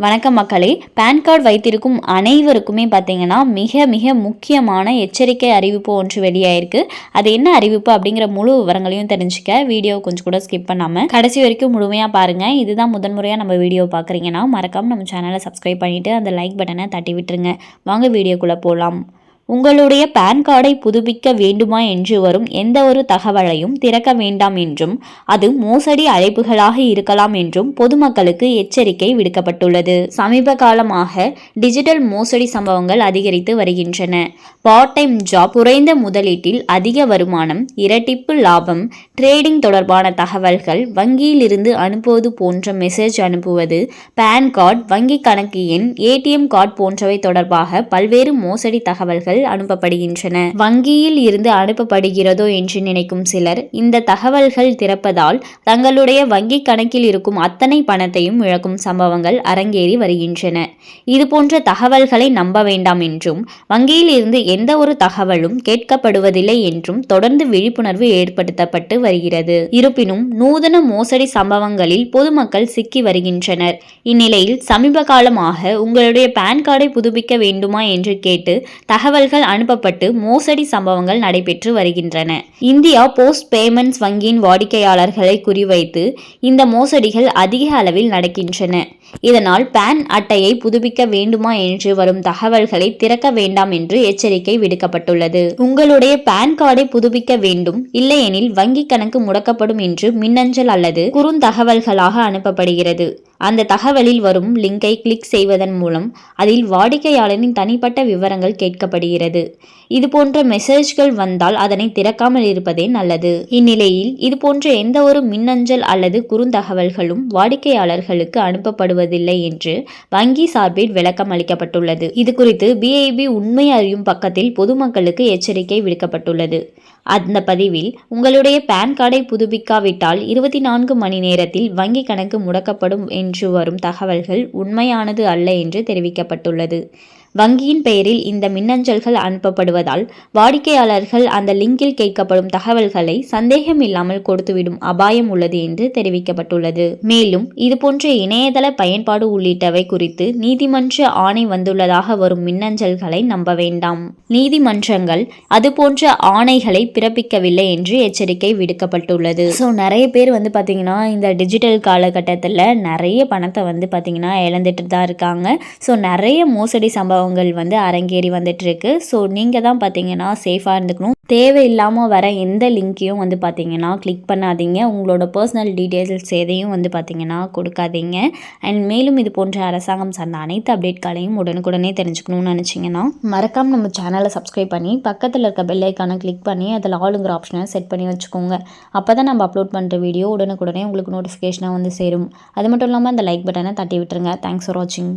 வணக்கம் மக்களே. Pan card வைத்திருக்கும் அனைவருக்குமே பார்த்தீங்கன்னா மிக மிக முக்கியமான எச்சரிக்கை அறிவிப்பு ஒன்று வெளியாயிருக்கு. அது என்ன அறிவிப்பு அப்படிங்கிற முழு விவரங்களையும் தெரிஞ்சுக்க வீடியோ கொஞ்சம் கூட ஸ்கிப் பண்ணாமல் கடைசி வரைக்கும் முழுமையாக பாருங்கள். இதுதான் முதன்முறையாக நம்ம வீடியோ பார்க்குறீங்கன்னா மறக்காமல் நம்ம சேனலை சப்ஸ்கிரைப் பண்ணிவிட்டு அந்த லைக் பட்டனை தட்டி விட்டுருங்க. வாங்க வீடியோக்குள்ளே போகலாம். உங்களுடைய பேன் கார்டை புதுப்பிக்க வேண்டுமா என்று வரும் எந்த ஒரு தகவலையும் திறக்க வேண்டாம் என்றும் அது மோசடி அழைப்புகளாக இருக்கலாம் என்றும் பொதுமக்களுக்கு எச்சரிக்கை விடுக்கப்பட்டுள்ளது. சமீப காலமாக டிஜிட்டல் மோசடி சம்பவங்கள் அதிகரித்து வருகின்றன. பார்ட் டைம் ஜாப், குறைந்த முதலீட்டில் அதிக வருமானம், இரட்டிப்பு லாபம், ட்ரேடிங் தொடர்பான தகவல்கள், வங்கியில் இருந்து அனுப்புவது போன்ற மெசேஜ் அனுப்புவது, பேன் கார்டு, வங்கி கணக்கு எண், ஏடிஎம் கார்டு போன்றவை தொடர்பாக பல்வேறு மோசடி தகவல்கள் அனுப்பப்படுகின்றன. வங்கியில் இருந்து அனுப்பப்படுகிறதோ என்று நினைக்கும் சிலர் இந்த தகவல்கள் திறப்பதால் தங்களுடைய வங்கி கணக்கில் இருக்கும் அத்தனை பணத்தையும் இழக்கும் சம்பவங்கள் அரங்கேறி வருகின்றன. இதுபோன்ற தகவல்களை நம்ப வேண்டாம் என்றும் வங்கியில் இருந்து எந்த ஒரு தகவலும் கேட்கப்படுவதில்லை என்றும் தொடர்ந்து விழிப்புணர்வு ஏற்படுத்தப்பட்டு வருகிறது. இருப்பினும் நூதன மோசடி சம்பவங்களில் பொதுமக்கள் சிக்கி வருகின்றனர். இந்நிலையில் சமீப காலமாக உங்களுடைய பேன் கார்டை புதுப்பிக்க வேண்டுமா என்று கேட்டு தகவல்கள் அனுப்பப்பட்டு மோசடி சம்பவங்கள் நடைபெற்று வருகின்றன. இந்தியா போஸ்ட் பேமெண்ட்ஸ் வங்கியின் வாடிக்கையாளர்களை குறிவைத்து இந்த மோசடிகள் அதிக அளவில் நடக்கின்றன. இதனால் பேன் அட்டையை புதுப்பிக்க வேண்டுமா என்று வரும் தகவல்களை திறக்க வேண்டாம் என்று எச்சரிக்கை விடுக்கப்பட்டுள்ளது. உங்களுடைய பேன் கார்டை புதுப்பிக்க வேண்டும், இல்லையெனில் வங்கி கணக்கு முடக்கப்படும் என்று மின்னஞ்சல் அல்லது குறுந்தகவல்களாக அனுப்பப்படுகிறது. அந்த தகவலில் வரும் லிங்கை கிளிக் செய்வதன் மூலம் அதில் வாடிக்கையாளரின் தனிப்பட்ட விவரங்கள் கேட்கப்படுகிறது. இதுபோன்ற மெசேஜ்கள் வந்தால் அதனை திறக்காமல் இருப்பதே நல்லது. இந்நிலையில் இதுபோன்ற எந்த ஒரு மின்னஞ்சல் அல்லது குறுந்தகவல்களும் வாடிக்கையாளர்களுக்கு அனுப்பப்படுவதில்லை என்று வங்கி சார்பில் விளக்கம் அளிக்கப்பட்டுள்ளது. இது குறித்து பிஐபி உண்மை அறியும் பக்கத்தில் பொதுமக்களுக்கு எச்சரிக்கை விடுக்கப்பட்டுள்ளது. அந்த பதிவில் உங்களுடைய பேன் கார்டை புதுப்பிக்காவிட்டால் 24 மணி நேரத்தில் வங்கி கணக்கு முடக்கப்படும் என்று வரும் தகவல்கள் உண்மையானது அல்ல என்று தெரிவிக்கப்பட்டுள்ளது. வங்கியின் பெயரில் இந்த மின்னஞ்சல்கள் அனுப்பப்படுவதால் வாடிக்கையாளர்கள் அந்த லிங்கில் கேட்கப்படும் தகவல்களை சந்தேகம் இல்லாமல் கொடுத்துவிடும் அபாயம் உள்ளது என்று தெரிவிக்கப்பட்டுள்ளது. மேலும் இதுபோன்ற இணையதள பயன்பாடு உள்ளிட்டவை குறித்து நீதிமன்ற ஆணை வந்துள்ளதாக வரும் மின்னஞ்சல்களை நம்ப வேண்டாம். நீதிமன்றங்கள் அதுபோன்ற ஆணைகளை பிறப்பிக்கவில்லை என்று எச்சரிக்கை விடுக்கப்பட்டுள்ளது. ஸோ நிறைய பேர் பார்த்தீங்கன்னா இந்த டிஜிட்டல் காலகட்டத்தில் நிறைய பணத்தை பார்த்தீங்கன்னா இழந்துட்டு தான் இருக்காங்க. ஸோ நிறைய மோசடி சம்பவங்கள் அரங்கேறி வந்துட்டு இருக்கு. ஸோ நீங்கள் தான் பார்த்தீங்கன்னா சேஃபாக இருந்துக்கணும். தேவையில்லாமல் வர எந்த லிங்க்கையும் பார்த்தீங்கன்னா கிளிக் பண்ணாதீங்க. உங்களோட பர்சனல் டீட்டெயில்ஸ் எதையும் பார்த்தீங்கன்னா கொடுக்காதீங்க. அண்ட் மேலும் இது போன்ற அரசாங்கம் சார்ந்த அனைத்து அப்டேட்களையும் உடனுக்குடனே தெரிஞ்சுக்கணும்னு நினச்சிங்கன்னா மறக்காமல் நம்ம சேனலை சப்ஸ்கிரைப் பண்ணி பக்கத்தில் இருக்க பெல் ஐக்கானை கிளிக் பண்ணி அதில் ஆளுங்கிற ஆப்ஷனை செட் பண்ணி வச்சுக்கோங்க. அப்போ தான் நம்ம அப்லோட் பண்ணுற வீடியோ உடனுக்குடனே உங்களுக்கு நோட்டிஃபிகேஷனாக சேரும். அது மட்டும் இல்லாமல் அந்த லைக் பட்டனை தட்டி விட்டுருங்க. தேங்க்ஸ் ஃபார் வாட்சிங்.